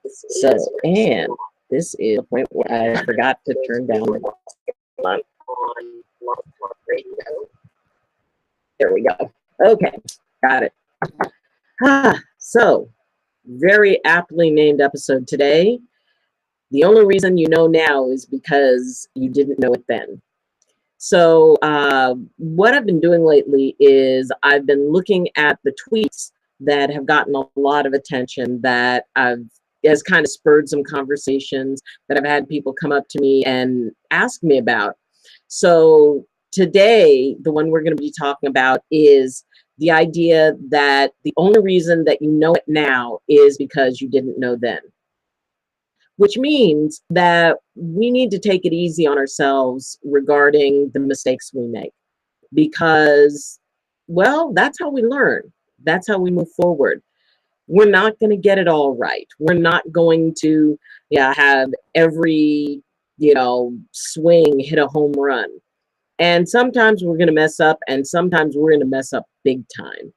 So, and this is the point where I forgot to turn down the on radio. There we go. Okay, got it. So, very aptly named episode today. The only reason you know now is because you didn't know it then. So, what I've been doing lately is I've been looking at the tweets that have gotten a lot of attention that has kind of spurred some conversations that I've had people come up to me and ask me about. So, today, the one we're going to be talking about is the idea that the only reason that you know it now is because you didn't know then, which means that we need to take it easy on ourselves regarding the mistakes we make because, well, that's how we learn. That's how we move forward. We're not going to get it all right. We're not going to have every, swing hit a home run. And sometimes we're going to mess up, and sometimes we're going to mess up big time.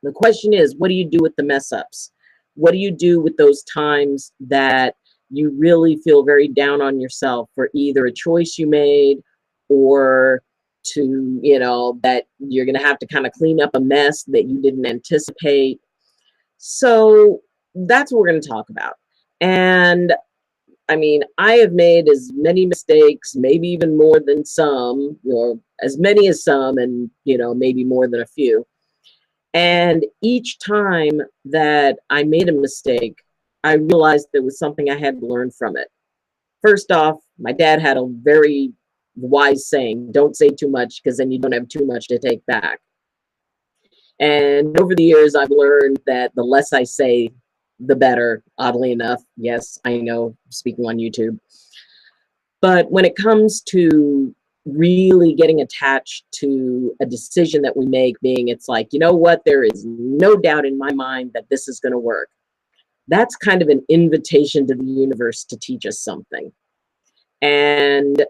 The question is, what do you do with the mess ups? What do you do with those times that you really feel very down on yourself for either a choice you made or to, that you're going to have to kind of clean up a mess that you didn't anticipate? So that's what we're going to talk about. And I mean, I have made as many mistakes, maybe even more than some, or as many as some, and, maybe more than a few. And each time that I made a mistake, I realized there was something I had to learn from it. First off, my dad had a very wise saying, don't say too much because then you don't have too much to take back. And over the years, I've learned that the less I say, the better, oddly enough. Yes, I know, speaking on YouTube. But when it comes to really getting attached to a decision that we make, being it's like, you know what, there is no doubt in my mind that this is going to work. That's kind of an invitation to the universe to teach us something. And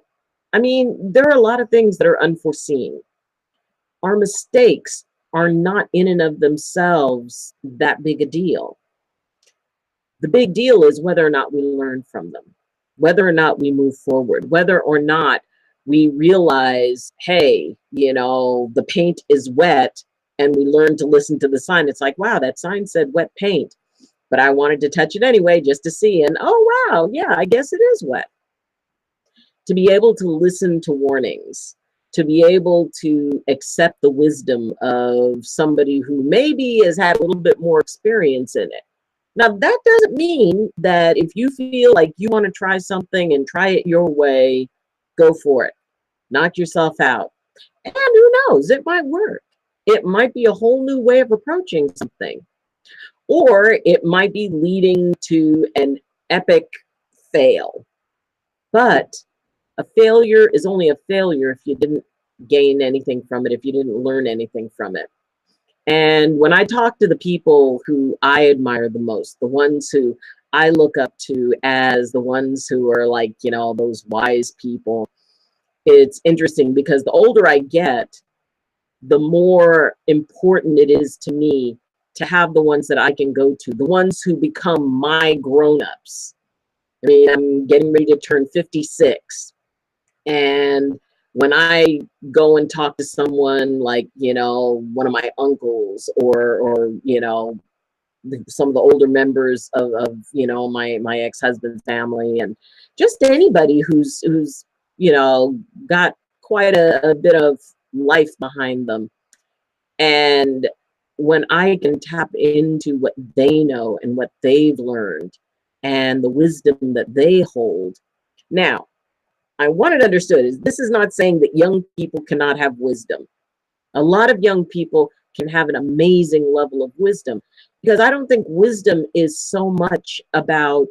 I mean, there are a lot of things that are unforeseen. Our mistakes are not in and of themselves that big a deal. The big deal is whether or not we learn from them, whether or not we move forward, whether or not we realize, hey, the paint is wet, and we learn to listen to the sign. It's like, wow, that sign said wet paint, but I wanted to touch it anyway just to see. And oh, wow, yeah, I guess it is wet. To be able to listen to warnings, to be able to accept the wisdom of somebody who maybe has had a little bit more experience in it. Now, that doesn't mean that if you feel like you want to try something and try it your way, go for it. Knock yourself out. And who knows, it might work. It might be a whole new way of approaching something. Or it might be leading to an epic fail. But a failure is only a failure if you didn't gain anything from it, if you didn't learn anything from it. And when I talk to the people who I admire the most, the ones who I look up to as the ones who are like, those wise people, it's interesting because the older I get, the more important it is to me to have the ones that I can go to, the ones who become my grown-ups. I mean, I'm getting ready to turn 56. And when I go and talk to someone like, one of my uncles or some of the older members of my ex-husband's family, and just anybody who's got quite a bit of life behind them. And when I can tap into what they know and what they've learned and the wisdom that they hold. Now, I want it understood is this is not saying that young people cannot have wisdom. A lot of young people can have an amazing level of wisdom because I don't think wisdom is so much about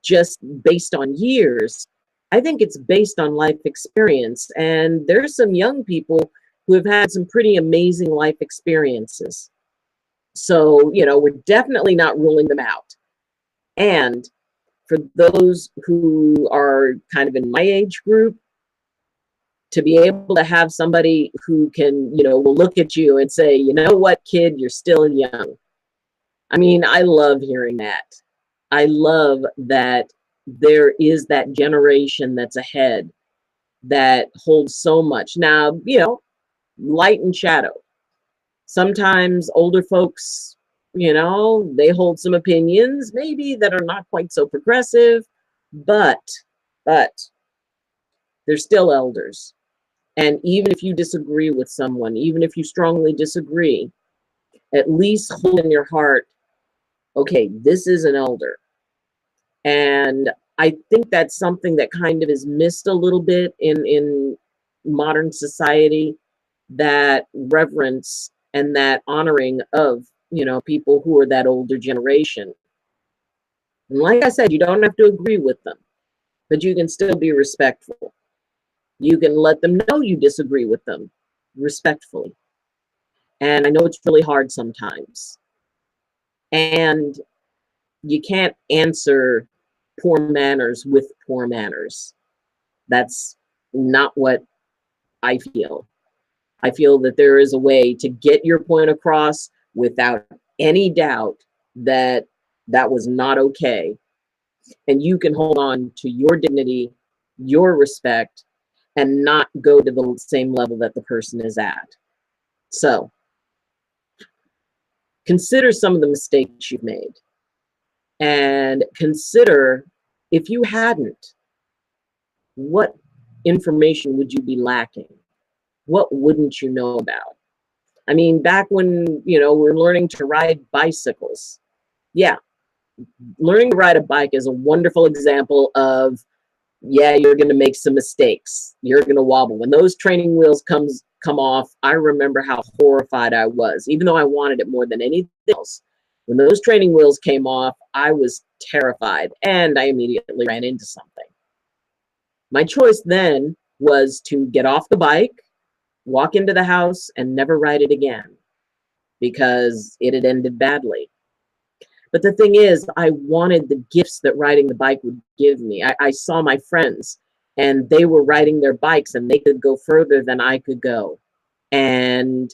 just based on years. I think it's based on life experience. And there's some young people who have had some pretty amazing life experiences. So, we're definitely not ruling them out. And for those who are kind of in my age group, to be able to have somebody who can, will look at you and say, you know what, kid, you're still young. I mean, I love hearing that. I love that there is that generation that's ahead that holds so much. Now, light and shadow. Sometimes older folks, they hold some opinions, maybe that are not quite so progressive, but but they're still elders. And even if you disagree with someone, even if you strongly disagree, at least hold in your heart, okay, this is an elder. And I think that's something that kind of is missed a little bit in modern society, that reverence and that honoring of, people who are that older generation. And like I said, you don't have to agree with them, but you can still be respectful. You can let them know you disagree with them respectfully. And I know it's really hard sometimes. And you can't answer poor manners with poor manners. That's not what I feel. I feel that there is a way to get your point across without any doubt that that was not okay. And you can hold on to your dignity, your respect, and not go to the same level that the person is at. So consider some of the mistakes you've made, and consider, if you hadn't, what information would you be lacking? What wouldn't you know about? I mean, back when, we're learning to ride bicycles. Yeah, learning to ride a bike is a wonderful example of, yeah, you're going to make some mistakes. You're going to wobble. When those training wheels come off, I remember how horrified I was, even though I wanted it more than anything else. When those training wheels came off, I was terrified, and I immediately ran into something. My choice then was to get off the bike, walk into the house, and never ride it again, because it had ended badly. But the thing is, I wanted the gifts that riding the bike would give me. I saw my friends, and they were riding their bikes, and they could go further than I could go. And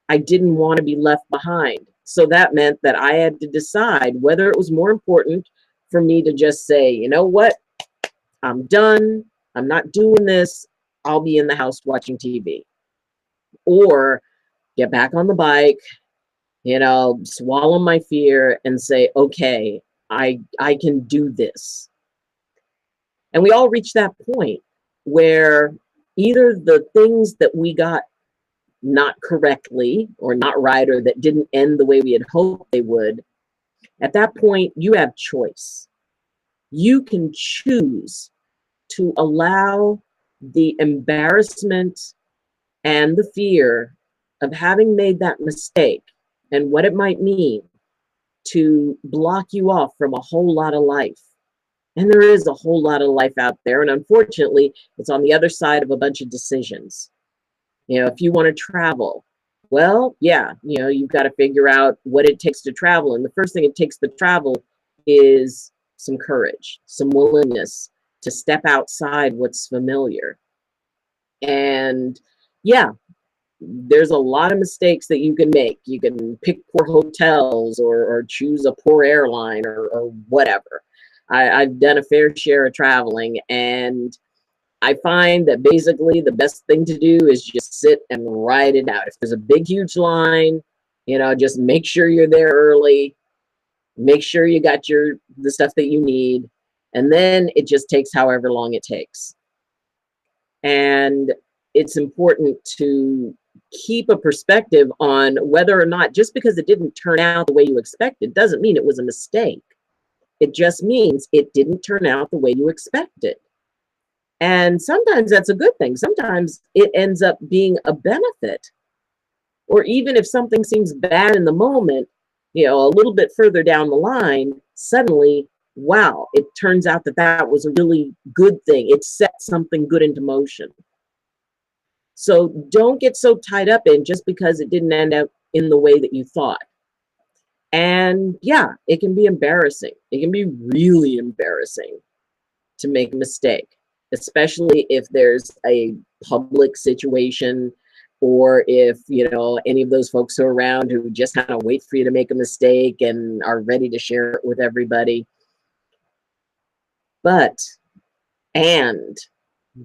I didn't want to be left behind. So that meant that I had to decide whether it was more important for me to just say, you know what, I'm done. I'm not doing this. I'll be in the house watching TV. Or get back on the bike, swallow my fear and say, okay, I can do this. And we all reach that point where either the things that we got not correctly or not right, or that didn't end the way we had hoped they would, at that point, you have choice. You can choose to allow the embarrassment and the fear of having made that mistake and what it might mean to block you off from a whole lot of life. And there is a whole lot of life out there. And unfortunately, it's on the other side of a bunch of decisions. If you want to travel, well, yeah, you've got to figure out what it takes to travel. And the first thing it takes to travel is some courage, some willingness to step outside what's familiar. And yeah, there's a lot of mistakes that you can make. You can pick poor hotels, or choose a poor airline, or whatever. I've done a fair share of traveling, and I find that basically the best thing to do is just sit and ride it out. If there's a big, huge line, just make sure you're there early. Make sure you got the stuff that you need. And then it just takes however long it takes. And it's important to keep a perspective on whether or not, just because it didn't turn out the way you expected, doesn't mean it was a mistake. It just means it didn't turn out the way you expected. And sometimes that's a good thing. Sometimes it ends up being a benefit. Or even if something seems bad in the moment, a little bit further down the line, suddenly, wow, it turns out that that was a really good thing. It set something good into motion. So don't get so tied up in just because it didn't end up in the way that you thought. And yeah, it can be embarrassing. It can be really embarrassing to make a mistake, especially if there's a public situation, or if, any of those folks are around who just kind of wait for you to make a mistake and are ready to share it with everybody. But, and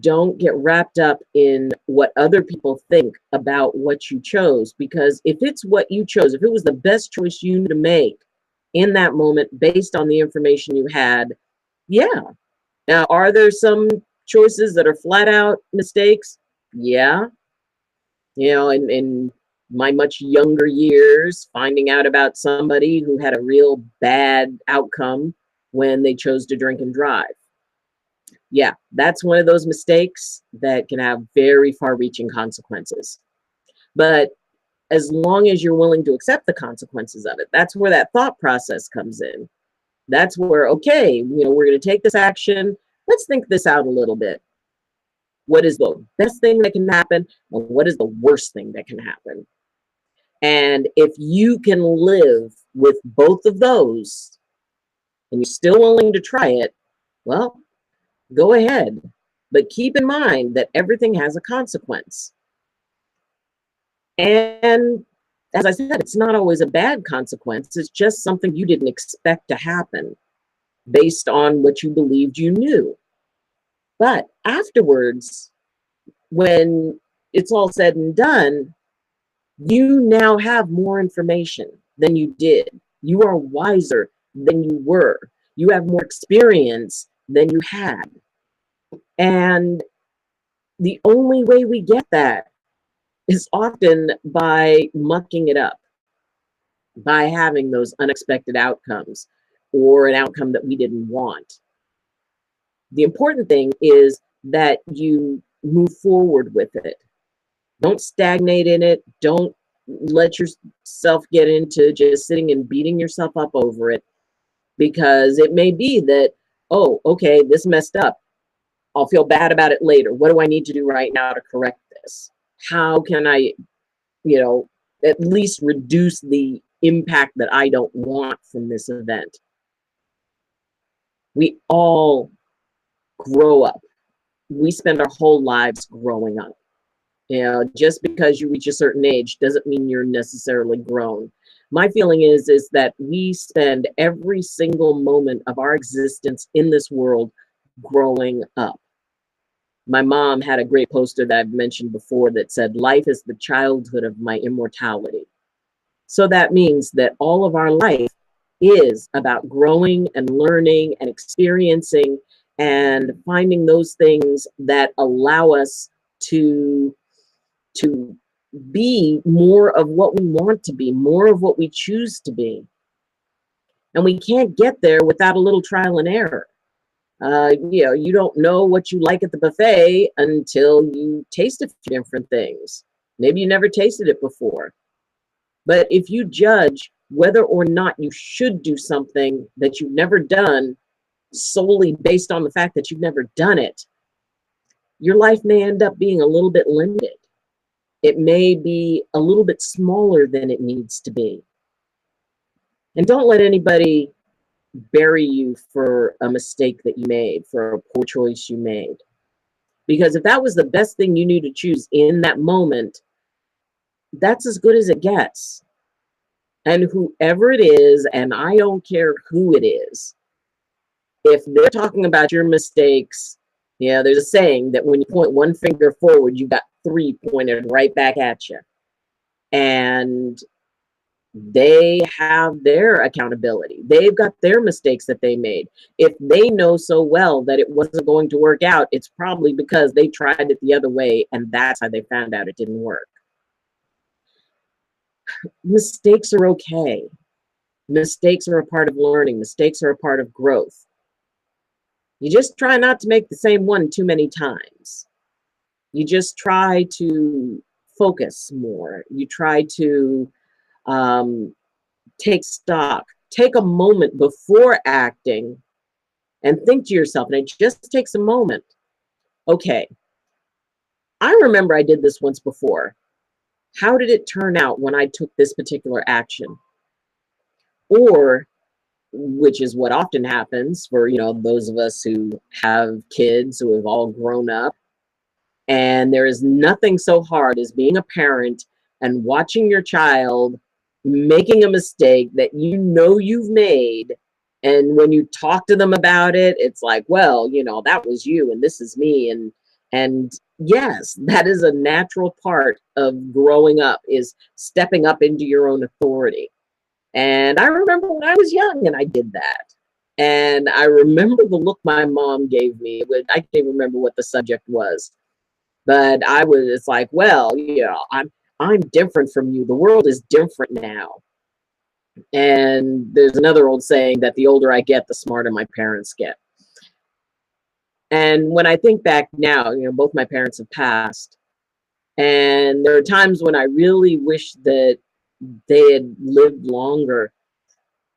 don't get wrapped up in what other people think about what you chose, because if it's what you chose, if it was the best choice you knew to make in that moment based on the information you had, yeah. Now, are there some choices that are flat out mistakes? Yeah. In my much younger years, finding out about somebody who had a real bad outcome when they chose to drink and drive. Yeah, that's one of those mistakes that can have very far-reaching consequences. But as long as you're willing to accept the consequences of it, that's where that thought process comes in. That's where, okay, we're going to take this action. Let's think this out a little bit. What is the best thing that can happen? And what is the worst thing that can happen? And if you can live with both of those and you're still willing to try it, well, go ahead. But keep in mind that everything has a consequence. And as I said, it's not always a bad consequence. It's just something you didn't expect to happen based on what you believed you knew. But afterwards, when it's all said and done, you now have more information than you did. You are wiser than you were. You have more experience than you had. And the only way we get that is often by mucking it up, by having those unexpected outcomes or an outcome that we didn't want. The important thing is that you move forward with it. Don't stagnate in it. Don't let yourself get into just sitting and beating yourself up over it, because it may be that, oh, okay, this messed up. I'll feel bad about it later. What do I need to do right now to correct this? How can I, at least reduce the impact that I don't want from this event? We all grow up. We spend our whole lives growing up. Just because you reach a certain age doesn't mean you're necessarily grown. My feeling is that we spend every single moment of our existence in this world growing up. My mom had a great poster that I've mentioned before that said, "Life is the childhood of my immortality." So that means that all of our life is about growing and learning and experiencing and finding those things that allow us to be more of what we want to be, more of what we choose to be. And we can't get there without a little trial and error. You don't know what you like at the buffet until you taste a few different things. Maybe you never tasted it before. But if you judge whether or not you should do something that you've never done solely based on the fact that you've never done it, your life may end up being a little bit limited. It may be a little bit smaller than it needs to be. And don't let anybody bury you for a mistake that you made, for a poor choice you made. Because if that was the best thing you knew to choose in that moment, that's as good as it gets. And whoever it is, and I don't care who it is, if they're talking about your mistakes, there's a saying that when you point one finger forward, you got three pointed right back at you. And they have their accountability. They've got their mistakes that they made. If they know so well that it wasn't going to work out, it's probably because they tried it the other way, and that's how they found out it didn't work. Mistakes are okay. Mistakes are a part of learning. Mistakes are a part of growth. You just try not to make the same one too many times. You just try to focus more. You try to take stock. Take a moment before acting and think to yourself, and it just takes a moment. Okay, I remember I did this once before. How did it turn out when I took this particular action? Or, which is what often happens for, those of us who have kids who have all grown up, and there is nothing so hard as being a parent and watching your child making a mistake that you've made, And when you talk to them about it, it's like, well, that was you and this is me. And yes, that is a natural part of growing up, is stepping up into your own authority. And I remember when I was young and I did that. And I remember the look my mom gave me. I can't remember what the subject was, but it's like, well, I'm different from you. The world is different now. And there's another old saying that the older I get, the smarter my parents get. And when I think back now, both my parents have passed. And there are times when I really wish that they had lived longer,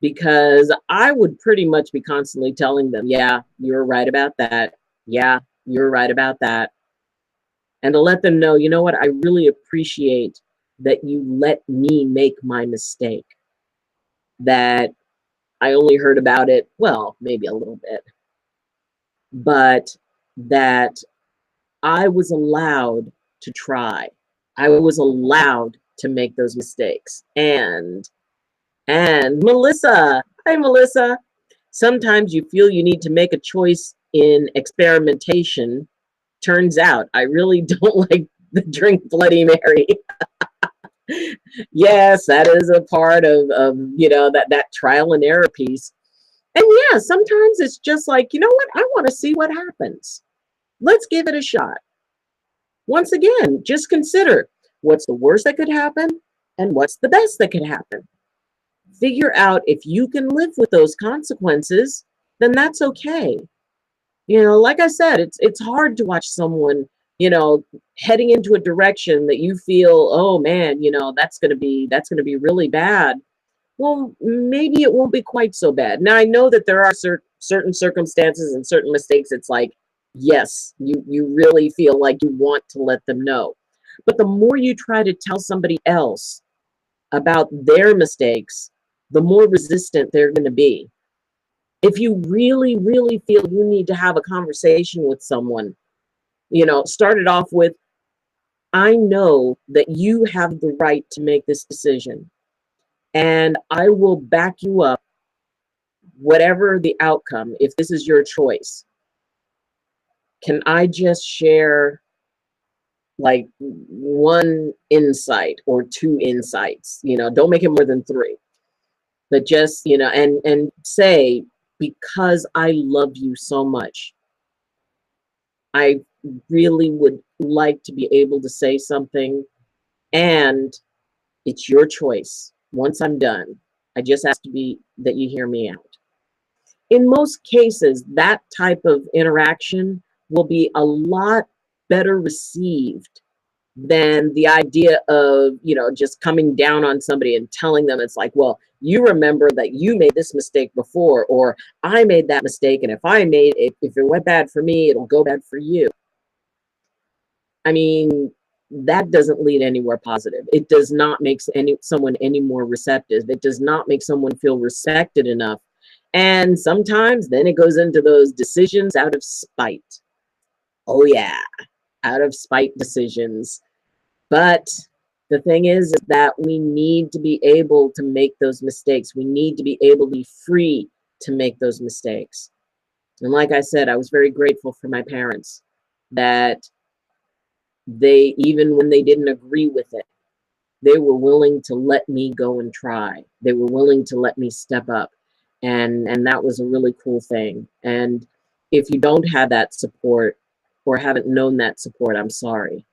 because I would pretty much be constantly telling them, yeah, you're right about that. Yeah, you're right about that. And to let them know, you know what, I really appreciate that you let me make my mistake, that I only heard about it, well, maybe a little bit, but that I was allowed to try. I was allowed to make those mistakes. And Melissa, hi Melissa. Sometimes you feel you need to make a choice in experimentation. Turns out I really don't like the drink Bloody Mary. Yes, that is a part of that trial and error piece. And yeah, sometimes it's just like, you know what? I want to see what happens. Let's give it a shot. Once again, just consider what's the worst that could happen and what's the best that could happen. Figure out if you can live with those consequences, then that's okay. Like I said, it's hard to watch someone, heading into a direction that you feel, oh man, that's going to be really bad. Well, maybe it won't be quite so bad. Now, I know that there are certain circumstances and certain mistakes. It's like, yes, you really feel like you want to let them know. But the more you try to tell somebody else about their mistakes, the more resistant they're going to be. If you really, really feel you need to have a conversation with someone, start it off with, I know that you have the right to make this decision, and I will back you up, whatever the outcome, if this is your choice. Can I just share like one insight or two insights? Don't make it more than three, but just, and say, because I love you so much, I really would like to be able to say something, and it's your choice. Once I'm done, I just ask to be that you hear me out. In most cases, that type of interaction will be a lot better received than the idea of, just coming down on somebody and telling them, it's like, well, you remember that you made this mistake before, or I made that mistake, and if it went bad for me, it'll go bad for you. I mean, that doesn't lead anywhere positive. It does not make someone any more receptive. It does not make someone feel respected enough. And sometimes then it goes into those decisions out of spite. Oh yeah, out of spite decisions. But the thing is that we need to be able to make those mistakes. We need to be able to be free to make those mistakes. And like I said, I was very grateful for my parents that they, even when they didn't agree with it, they were willing to let me go and try. They were willing to let me step up. And that was a really cool thing. And if you don't have that support or haven't known that support, I'm sorry.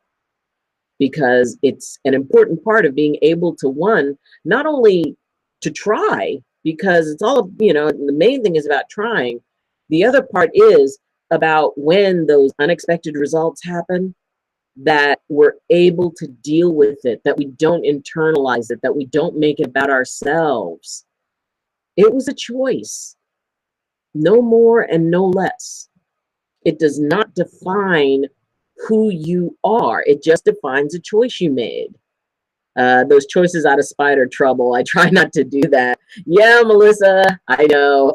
Because it's an important part of being able to, one, not only to try, because it's all, the main thing is about trying. The other part is about when those unexpected results happen, that we're able to deal with it, that we don't internalize it, that we don't make it about ourselves. It was a choice, no more and no less. It does not define who you are. It just defines a choice you made. Those choices out of spite are trouble. I try not to do that. Yeah, Melissa, I know.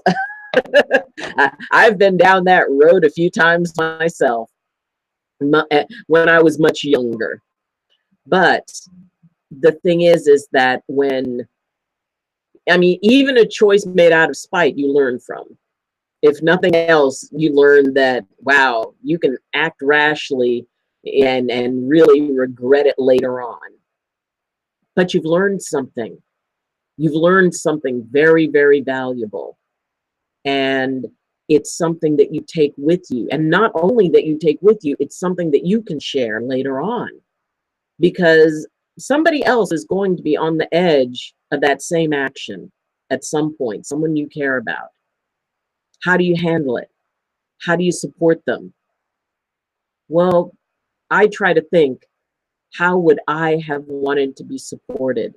I've been down that road a few times myself when I was much younger. But the thing is that when I mean, even a choice made out of spite, you learn from. If nothing else, you learn that, wow, you can act rashly and really regret it later on. But you've learned something. You've learned something very, very valuable. And it's something that you take with you. And not only that you take with you, it's something that you can share later on. Because somebody else is going to be on the edge of that same action at some point, someone you care about. How do you handle it? How do you support them? Well, I try to think, how would I have wanted to be supported?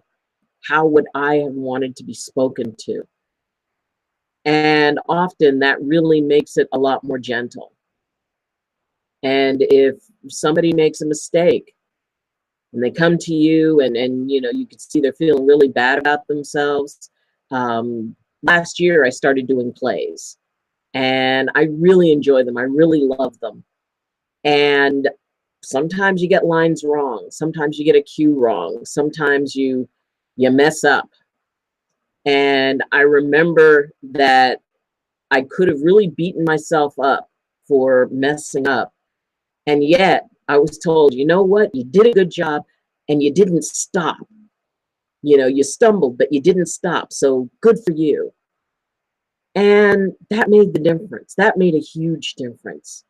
How would I have wanted to be spoken to? And often that really makes it a lot more gentle. And if somebody makes a mistake and they come to you and you know, you can see they're feeling really bad about themselves. Last year I started doing plays and I really enjoy them. I really love them. And sometimes you get lines wrong. Sometimes you get a cue wrong. Sometimes you mess up. And I remember that I could have really beaten myself up for messing up. And yet I was told, you know what? You did a good job and you didn't stop. You know, you stumbled, but you didn't stop. So good for you. And that made the difference. That made a huge difference.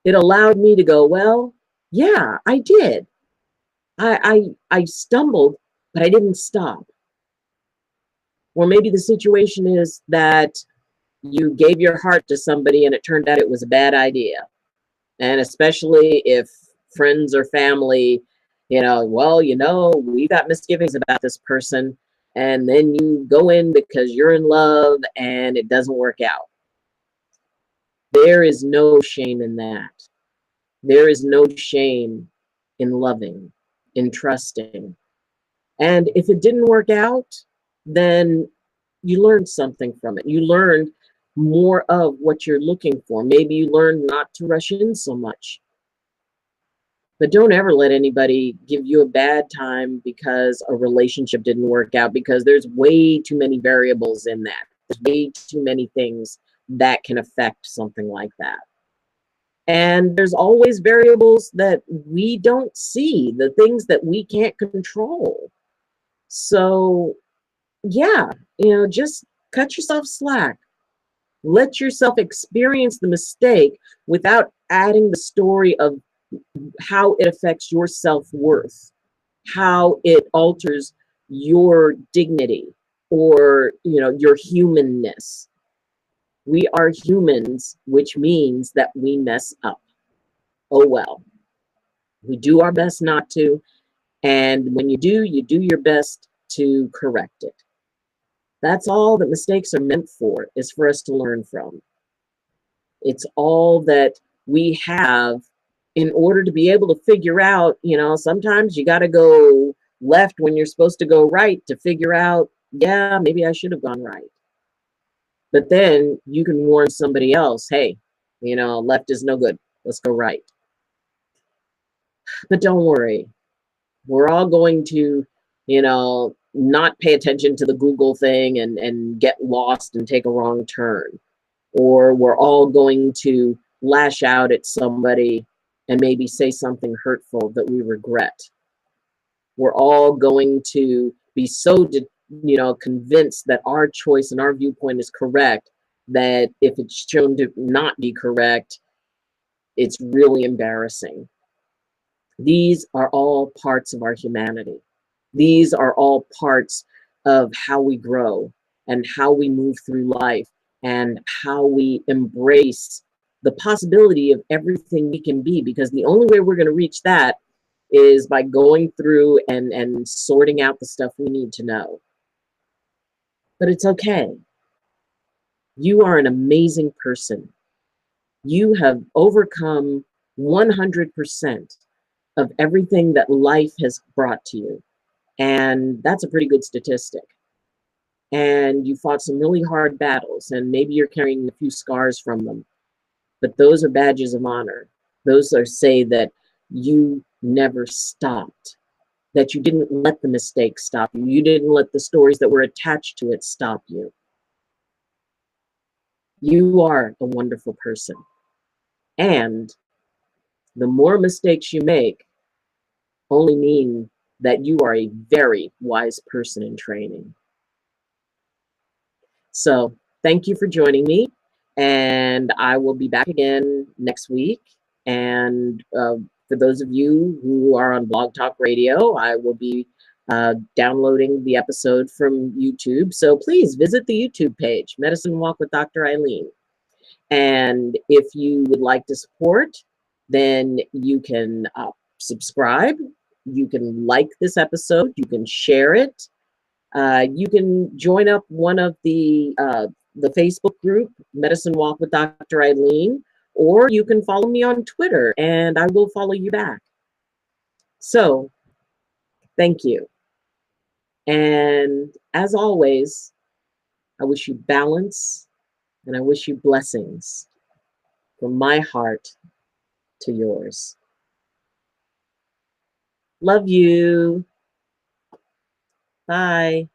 It allowed me to go, well, yeah, I did. I stumbled, but I didn't stop. Or maybe the situation is that you gave your heart to somebody and it turned out it was a bad idea. And especially if friends or family, you know, well, you know, we got misgivings about this person. And then you go in because you're in love and it doesn't work out. There is no shame in that. There is no shame in loving, in trusting. And if it didn't work out, then you learned something from it. You learned more of what you're looking for. Maybe you learned not to rush in so much. But don't ever let anybody give you a bad time because a relationship didn't work out, because there's way too many variables in that. There's way too many things that can affect something like that. And there's always variables that we don't see, the things that we can't control. So, yeah, you know, just cut yourself slack. Let yourself experience the mistake without adding the story of how it affects your self-worth, how it alters your dignity or, you know, your humanness. We are humans, which means that we mess up. Oh well. We do our best not to, and when you do your best to correct it. That's all that mistakes are meant for, is for us to learn from. It's all that we have in order to be able to figure out, you know, sometimes you got to go left when you're supposed to go right to figure out, yeah, maybe I should have gone right. But then you can warn somebody else, hey, you know, left is no good. Let's go right. But don't worry. We're all going to, you know, not pay attention to the Google thing and get lost and take a wrong turn. Or we're all going to lash out at somebody and maybe say something hurtful that we regret. We're all going to be so, you know, convinced that our choice and our viewpoint is correct, that if it's shown to not be correct, it's really embarrassing. These are all parts of our humanity. These are all parts of how we grow and how we move through life and how we embrace the possibility of everything we can be, because the only way we're going to reach that is by going through and sorting out the stuff we need to know. But it's okay. You are an amazing person. You have overcome 100% of everything that life has brought to you. And that's a pretty good statistic. And you fought some really hard battles, and maybe you're carrying a few scars from them. But those are badges of honor. Those are say that you never stopped. that you didn't let the mistakes stop you. You didn't let the stories that were attached to it stop you. You are a wonderful person. And the more mistakes you make only mean that you are a very wise person in training. So thank you for joining me. And I will be back again next week. And for those of you who are on Blog Talk Radio, I will be downloading the episode from YouTube. So please visit the YouTube page, Medicine Walk with Dr. Eileen. And if you would like to support, then you can subscribe. You can like this episode. You can share it. You can join up one of the Facebook group, Medicine Walk with Dr. Eileen, or you can follow me on Twitter and I will follow you back. So, thank you. And as always, I wish you balance and I wish you blessings from my heart to yours. Love you. Bye.